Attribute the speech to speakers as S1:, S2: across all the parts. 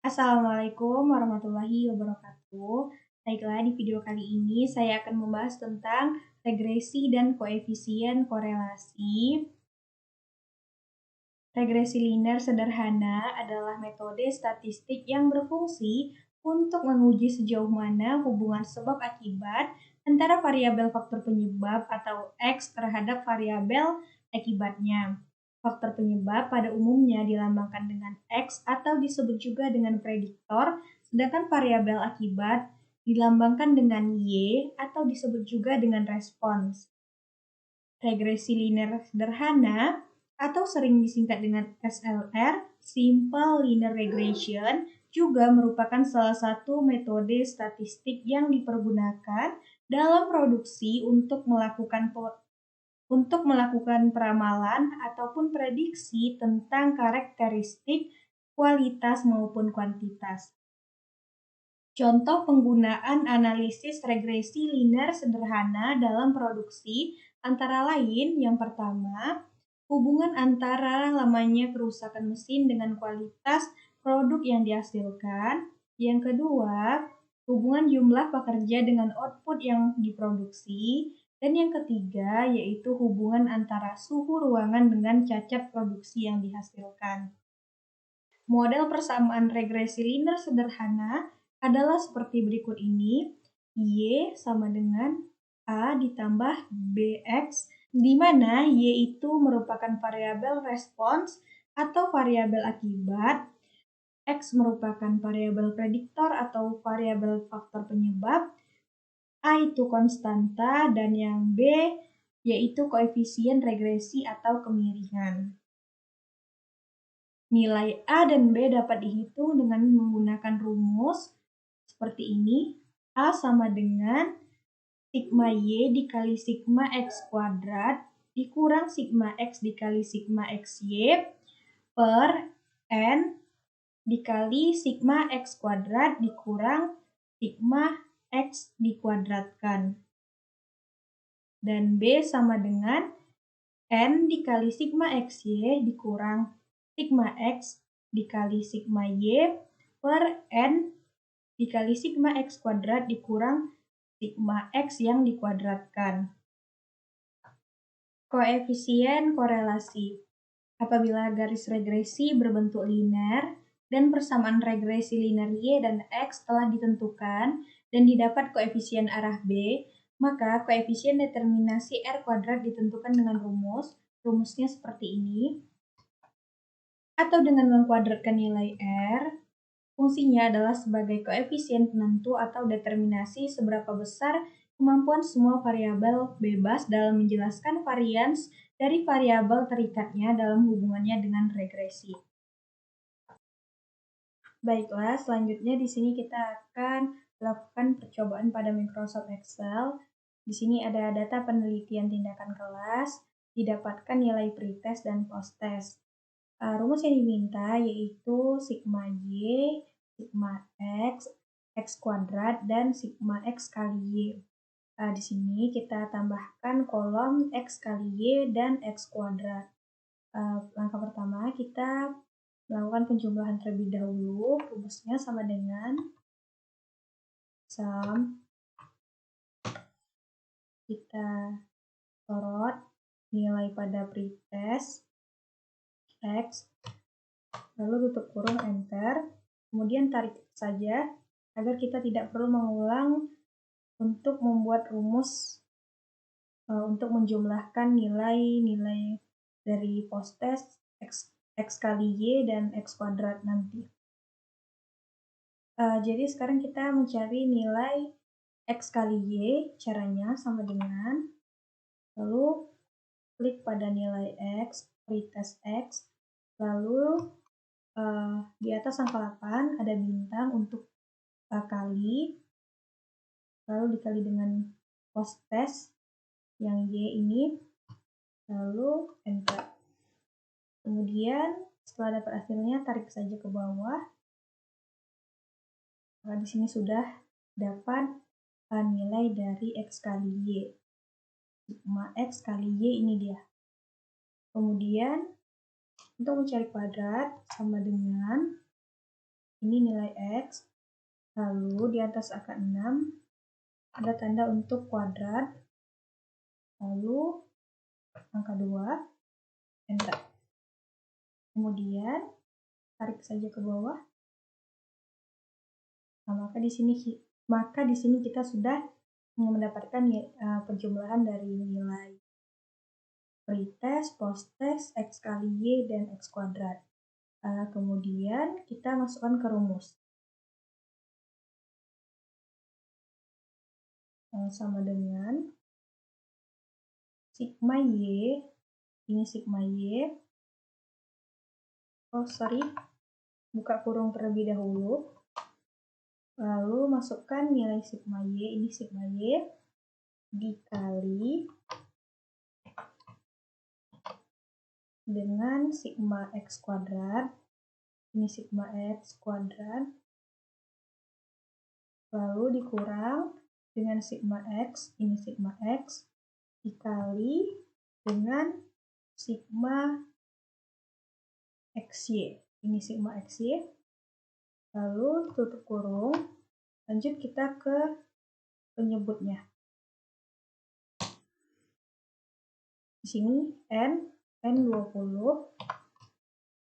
S1: Assalamualaikum warahmatullahi wabarakatuh. Baiklah, di video kali ini saya akan membahas tentang regresi dan koefisien korelasi. Regresi linear sederhana adalah metode statistik yang berfungsi untuk menguji sejauh mana hubungan sebab akibat antara variabel faktor penyebab atau X terhadap variabel akibatnya. Faktor penyebab pada umumnya dilambangkan dengan X atau disebut juga dengan prediktor, sedangkan variabel akibat dilambangkan dengan Y atau disebut juga dengan respons. Regresi linear sederhana atau sering disingkat dengan SLR, Simple Linear Regression, juga merupakan salah satu metode statistik yang dipergunakan dalam produksi untuk melakukan peramalan ataupun prediksi tentang karakteristik kualitas maupun kuantitas. Contoh penggunaan analisis regresi linear sederhana dalam produksi antara lain yang pertama, hubungan antara lamanya kerusakan mesin dengan kualitas produk yang dihasilkan. Yang kedua, hubungan jumlah pekerja dengan output yang diproduksi. Dan yang ketiga, yaitu hubungan antara suhu ruangan dengan cacat produksi yang dihasilkan. Model persamaan regresi linear sederhana adalah seperti berikut ini. Y sama dengan A ditambah BX, di mana Y itu merupakan variabel respons atau variabel akibat, X merupakan variabel prediktor atau variabel faktor penyebab, A itu konstanta, dan yang B yaitu koefisien regresi atau kemiringan. Nilai A dan B dapat dihitung dengan menggunakan rumus seperti ini. A sama dengan sigma Y dikali sigma X kuadrat dikurang sigma X dikali sigma XY per N dikali sigma X kuadrat dikurang sigma X dikuadratkan. Dan B sama dengan N dikali sigma XY dikurang sigma X dikali sigma Y per N dikali sigma X kuadrat dikurang sigma X yang dikuadratkan. Koefisien korelasi. Apabila garis regresi berbentuk linear dan persamaan regresi linear Y dan X telah ditentukan dan didapat koefisien arah B, maka koefisien determinasi R kuadrat ditentukan dengan rumusnya seperti ini. Atau dengan mengkuadratkan nilai R, fungsinya adalah sebagai koefisien penentu atau determinasi seberapa besar kemampuan semua variabel bebas dalam menjelaskan varians dari variabel terikatnya dalam hubungannya dengan regresi. Baiklah, selanjutnya di sini kita akan melakukan percobaan pada Microsoft Excel. Di sini ada data penelitian tindakan kelas, didapatkan nilai pretest dan posttest. Rumus yang diminta yaitu sigma Y, sigma X, X kuadrat, dan sigma X kali Y. Di sini kita tambahkan kolom X kali Y dan X kuadrat. Langkah pertama kita melakukan penjumlahan terlebih dahulu. Rumusnya sama dengan sum. Kita sorot nilai pada pretest X, lalu tutup kurung, enter, kemudian tarik saja agar kita tidak perlu mengulang untuk membuat rumus untuk menjumlahkan nilai-nilai dari posttest X kali Y dan X kuadrat nanti. Jadi sekarang kita mencari nilai X kali Y, caranya sama dengan, lalu klik pada nilai X, pretest X, lalu di atas angka 8 ada bintang untuk kali, lalu dikali dengan posttest yang Y ini, lalu enter. Kemudian setelah dapat hasilnya tarik saja ke bawah. Nah, di sini sudah dapat nilai dari X kali Y. Sigma X kali Y ini dia. Kemudian untuk mencari kuadrat sama dengan ini nilai X, lalu di atas angka 6 ada tanda untuk kuadrat, lalu angka 2, enter. Kemudian tarik saja ke bawah. Nah, maka di sini kita sudah mendapatkan penjumlahan dari nilai pretest, posttest, X kali Y, dan X kuadrat. Kemudian kita masukkan ke rumus. Sama dengan sigma Y, ini sigma Y. Buka kurung terlebih dahulu. Lalu masukkan nilai sigma Y, ini sigma Y, dikali dengan sigma X kuadrat, ini sigma X kuadrat, lalu dikurang dengan sigma X, ini sigma X, dikali dengan sigma XY, ini sigma XY, lalu tutup kurung. Lanjut kita ke penyebutnya. Di sini N 20,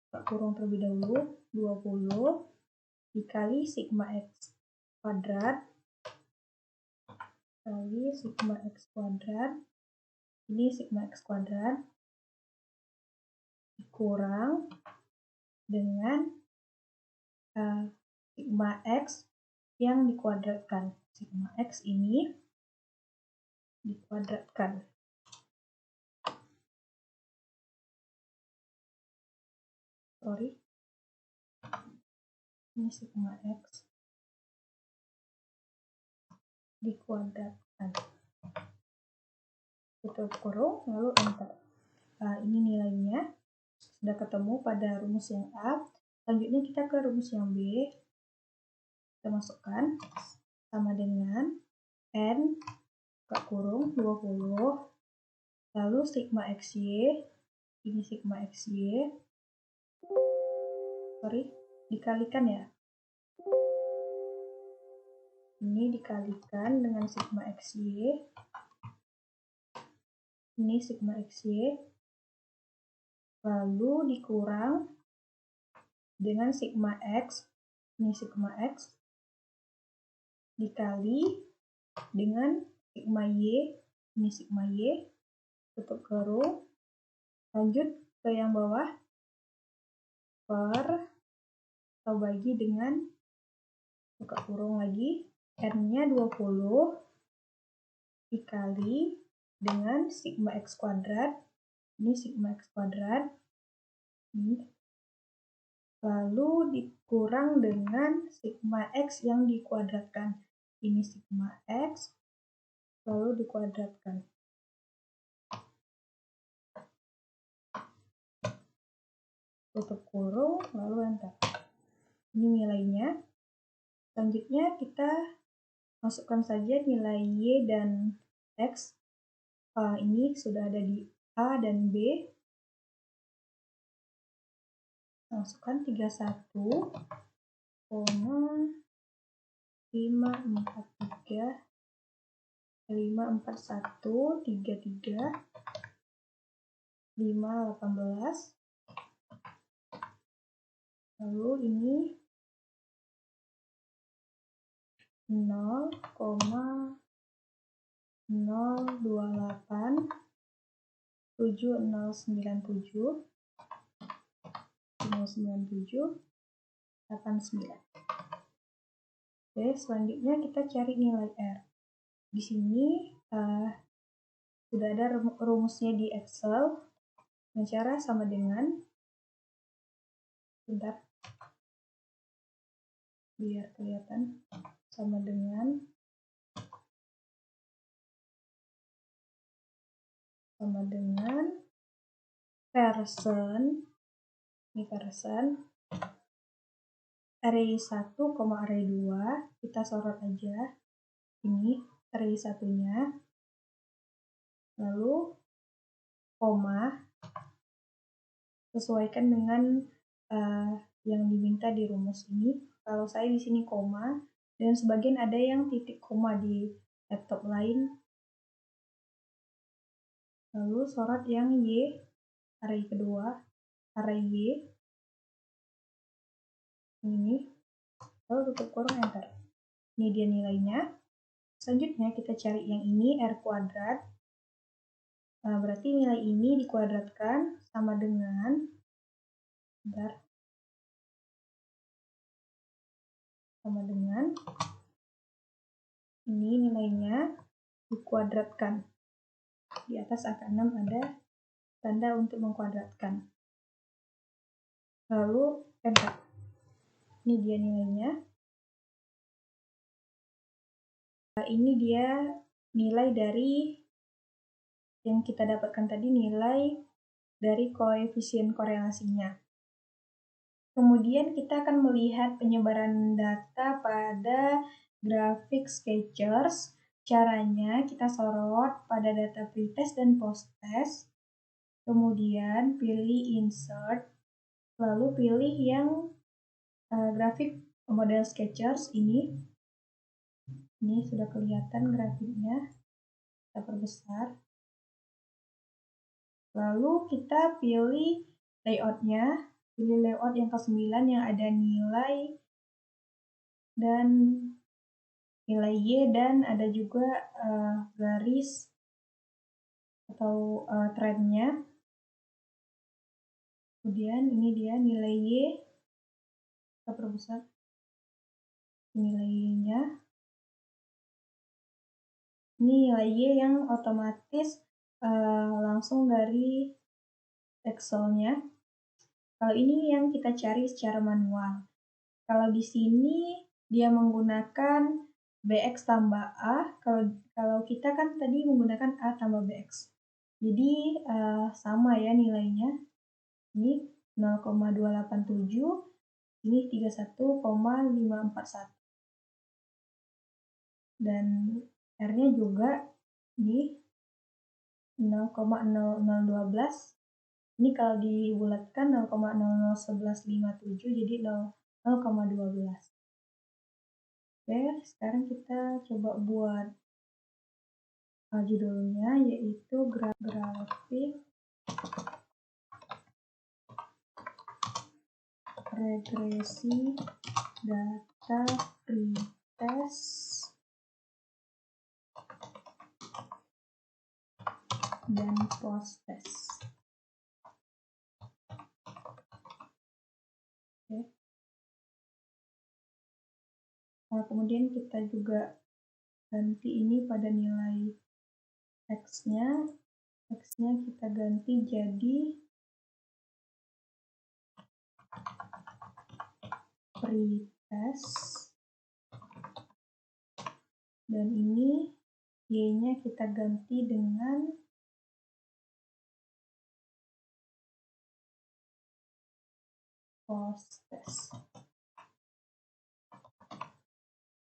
S1: buka kurung terlebih dahulu, 20 dikali sigma X kuadrat kali sigma X kuadrat, ini sigma X kuadrat, dikurang dengan sigma X yang dikuadratkan. Sigma X ini dikuadratkan. Ini sigma X dikuadratkan. Tutup kurung, lalu enter. Ini nilainya sudah ketemu pada rumus yang A. Selanjutnya kita ke rumus yang B. Kita masukkan sama dengan N, buka kurung, 20, lalu sigma XY, ini sigma XY, dikalikan ya. Ini dikalikan dengan sigma XY, ini sigma XY, lalu dikurang dengan sigma X, ini sigma X, dikali dengan sigma Y, ini sigma Y, tutup kurung, lanjut ke yang bawah, atau bagi dengan, buka kurung lagi, N-nya 20, dikali dengan sigma X kuadrat, ini sigma X kuadrat, ini, lalu dikurang dengan sigma X yang dikuadratkan, ini sigma X, lalu dikuadratkan. Tutup kurung, lalu enter. Ini nilainya. Selanjutnya kita masukkan saja nilai Y dan X. Ini sudah ada di A dan B. Masukkan 31,543 541 33 518. Lalu ini 0,028 7097 89. Oke, selanjutnya kita cari nilai R. Di sini sudah ada rumusnya di Excel. Dengan cara sama dengan, biar kelihatan, sama dengan Pearson, ini Pearson, array 1, array 2, kita sorot aja, ini array 1-nya, lalu koma, sesuaikan dengan yang diminta di rumus ini. Kalau saya di sini koma, dan sebagian ada yang titik koma di laptop lain. Lalu sorot yang Y, array kedua, array Y, ini, lalu tutup kurung enter. Ini dia nilainya. Selanjutnya kita cari yang ini, R kuadrat. Nah, berarti nilai ini dikuadratkan sama dengan, ini nilainya dikuadratkan. Di atas angka 6 ada tanda untuk mengkuadratkan. Lalu enter. Ini dia nilainya. Nah, ini dia nilai dari yang kita dapatkan tadi, nilai dari koefisien korelasinya. Kemudian kita akan melihat penyebaran data pada grafik sketchers. Caranya kita sorot pada data pretest dan posttest. Kemudian pilih insert, lalu pilih yang grafik model sketchers ini. Ini sudah kelihatan grafiknya. Kita perbesar. Lalu kita pilih layoutnya, pilih layout yang ke-9 yang ada nilai Y dan ada juga garis atau trendnya. Kemudian ini dia nilai Y, kita perbesar nilainya. Ini nilai Y yang otomatis langsung dari Excelnya. Kalau ini yang kita cari secara manual. Kalau di sini dia menggunakan BX tambah A, kalau kita kan tadi menggunakan A tambah BX. Jadi sama ya nilainya. Ini 0,287, ini 31,541. Dan R-nya juga ini 0,0012. Ini kalau dibulatkan 0,001157, jadi 0,12. Oke, sekarang kita coba buat judulnya, yaitu grafik regresi data pretest dan posttest. Oke. Nah, kemudian kita juga ganti ini pada nilai X-nya. X-nya kita ganti jadi pretest. Dan ini Y-nya kita ganti dengan posttest.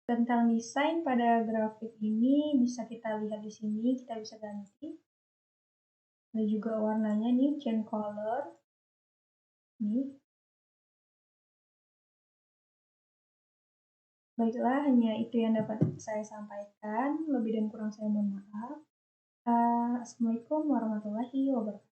S1: Tentang desain pada grafik ini bisa kita lihat di sini, kita bisa ganti. Ada juga warnanya nih, change color. Nih. Baiklah, hanya itu yang dapat saya sampaikan. Lebih dan kurang saya mohon maaf. Assalamualaikum warahmatullahi wabarakatuh.